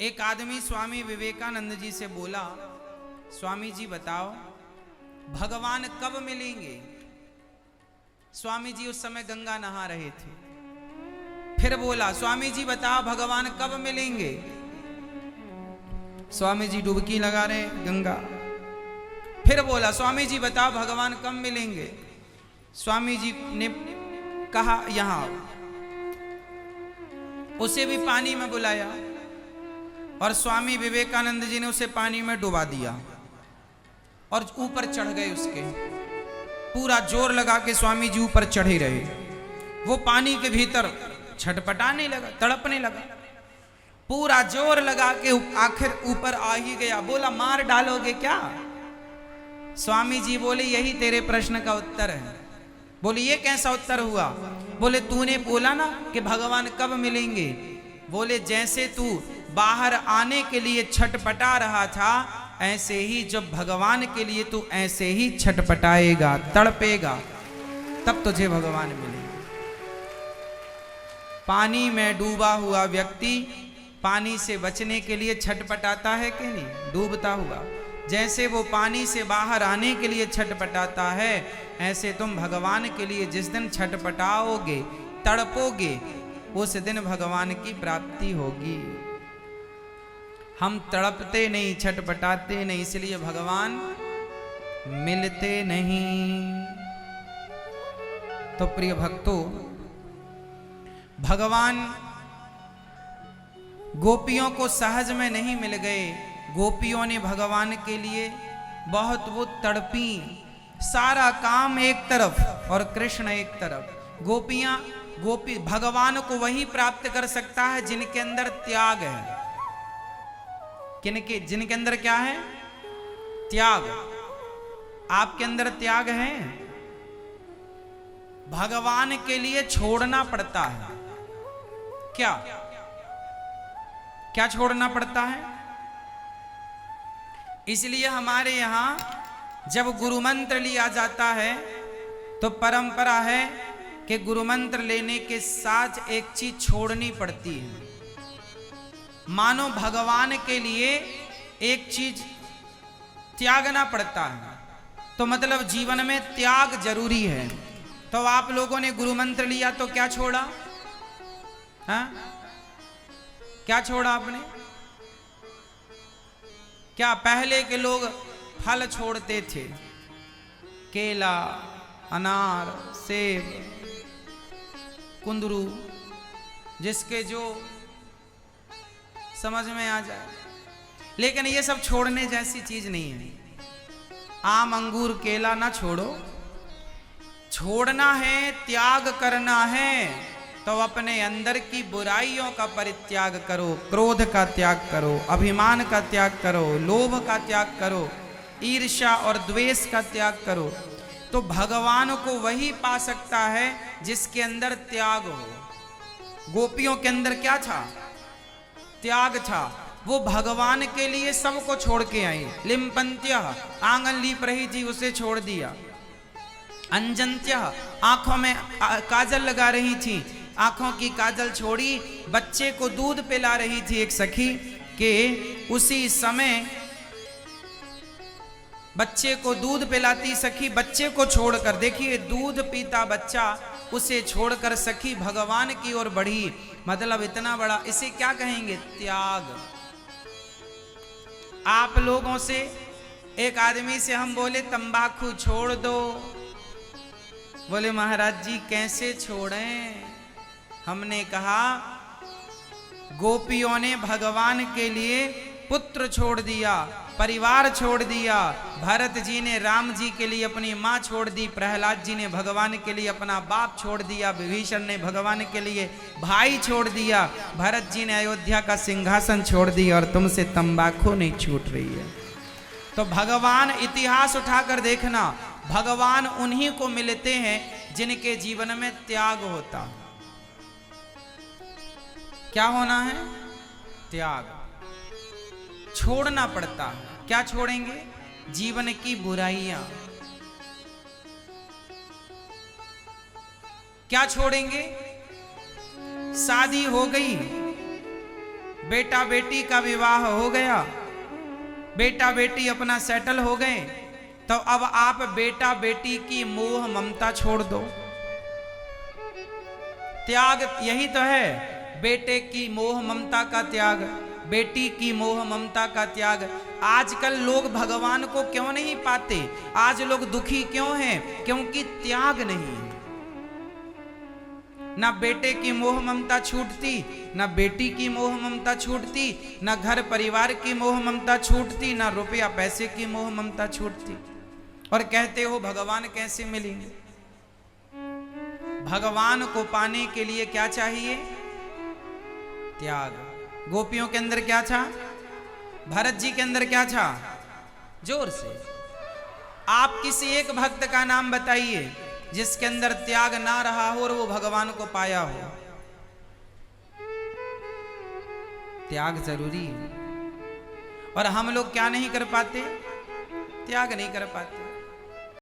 एक आदमी स्वामी विवेकानंद जी से बोला, स्वामी जी बताओ भगवान कब मिलेंगे। स्वामी जी उस समय गंगा नहा रहे थे। फिर बोला, स्वामी जी बताओ भगवान कब मिलेंगे। स्वामी जी डुबकी लगा रहे गंगा। फिर बोला, स्वामी जी बताओ भगवान कब मिलेंगे। स्वामी जी ने कहा यहां। उसे भी पानी में बुलाया और स्वामी विवेकानंद जी ने उसे पानी में डुबा दिया और ऊपर चढ़ गए उसके। पूरा जोर लगा के स्वामी जी ऊपर चढ़े रहे। वो पानी के भीतर छटपटाने लगा, तड़पने लगा। पूरा जोर लगा के आखिर ऊपर आ ही गया। बोला, मार डालोगे क्या। स्वामी जी बोले, यही तेरे प्रश्न का उत्तर है। बोले, ये कैसा उत्तर हुआ। बोले, तूने बोला ना कि भगवान कब मिलेंगे। बोले, जैसे तू बाहर आने के लिए छटपटा रहा था, ऐसे ही जब भगवान के लिए तू ऐसे ही छटपटाएगा, तड़पेगा, तब तुझे भगवान मिलेंगे। पानी में डूबा हुआ व्यक्ति पानी से बचने के लिए छटपटाता है कि नहीं, डूबता हुआ। जैसे वो पानी से बाहर आने के लिए छटपटाता है, ऐसे तुम भगवान के लिए जिस दिन छटपटाओगे, तड़पोगे, उस दिन भगवान की प्राप्ति होगी। हम तड़पते नहीं, छटपटाते नहीं, इसलिए भगवान मिलते नहीं। तो प्रिय भक्तों, भगवान गोपियों को सहज में नहीं मिल गए। गोपियों ने भगवान के लिए बहुत वो तड़पी। सारा काम एक तरफ और कृष्ण एक तरफ। गोपी भगवान को वही प्राप्त कर सकता है जिनके अंदर त्याग है। जिनके अंदर क्या है, त्याग। आपके अंदर त्याग है। भगवान के लिए छोड़ना पड़ता है। क्या क्या छोड़ना पड़ता है। इसलिए हमारे यहां जब गुरु मंत्र लिया जाता है तो परंपरा है कि गुरु मंत्र लेने के साथ एक चीज छोड़नी पड़ती है। मानो भगवान के लिए एक चीज त्यागना पड़ता है। तो मतलब जीवन में त्याग जरूरी है। तो आप लोगों ने गुरु मंत्र लिया तो क्या छोड़ा, हाँ? क्या छोड़ा आपने। क्या पहले के लोग फल छोड़ते थे, केला, अनार, सेब, कुंदरू, जिसके जो समझ में आ जाए। लेकिन ये सब छोड़ने जैसी चीज नहीं है। आम, अंगूर, केला ना छोड़ो। छोड़ना है, त्याग करना है, तो अपने अंदर की बुराइयों का परित्याग करो। क्रोध का त्याग करो, अभिमान का त्याग करो, लोभ का त्याग करो, ईर्ष्या और द्वेष का त्याग करो। तो भगवान को वही पा सकता है जिसके अंदर त्याग हो। गोपियों के अंदर क्या था, त्याग था। वो भगवान के लिए सबको छोड़ के आई। लिम्पंत्य, आंगन लीप रही थी, उसे छोड़ दिया। अंजंत्य, आंखों में काजल लगा रही थी, आंखों की काजल छोड़ी। बच्चे को दूध पिला रही थी एक सखी के, उसी समय बच्चे को दूध पिलाती सखी बच्चे को छोड़कर, देखिए दूध पीता बच्चा, उसे छोड़कर सखी भगवान की ओर बढ़ी। मतलब इतना बड़ा, इसे क्या कहेंगे, त्याग। आप लोगों से एक आदमी से हम बोले तंबाकू छोड़ दो, बोले महाराज जी कैसे छोड़ें। हमने कहा गोपियों ने भगवान के लिए पुत्र छोड़ दिया, परिवार छोड़ दिया। भरत जी ने राम जी के लिए अपनी माँ छोड़ दी, प्रहलाद जी ने भगवान के लिए अपना बाप छोड़ दिया, विभीषण ने भगवान के लिए भाई छोड़ दिया, भरत जी ने अयोध्या का सिंहासन छोड़ दिया, और तुमसे तंबाकू नहीं छूट रही है। तो भगवान, इतिहास उठाकर देखना, भगवान उन्हीं को मिलते हैं जिनके जीवन में त्याग होता। क्या होना है, त्याग। छोड़ना पड़ता है। क्या छोड़ेंगे, जीवन की बुराइयां। क्या छोड़ेंगे, शादी हो गई, बेटा बेटी का विवाह हो गया, बेटा बेटी अपना सेटल हो गए, तो अब आप बेटा बेटी की मोह ममता छोड़ दो। त्याग यही तो है, बेटे की मोह ममता का त्याग, बेटी की मोह ममता का त्याग। आजकल लोग भगवान को क्यों नहीं पाते, आज लोग दुखी क्यों हैं? क्योंकि त्याग नहीं है। ना बेटे की मोह ममता छूटती, ना बेटी की मोह ममता छूटती, ना घर परिवार की मोह ममता छूटती, ना रुपया पैसे की मोह ममता छूटती। और कहते हो भगवान कैसे मिलेंगे? भगवान को पाने के लिए क्या चाहिए? त्याग। गोपियों के अंदर क्या था? भरत जी के अंदर क्या था? जोर से आप किसी एक भक्त का नाम बताइए जिसके अंदर त्याग ना रहा हो और वो भगवान को पाया हो। त्याग जरूरी है। और हम लोग क्या नहीं कर पाते? त्याग नहीं कर पाते।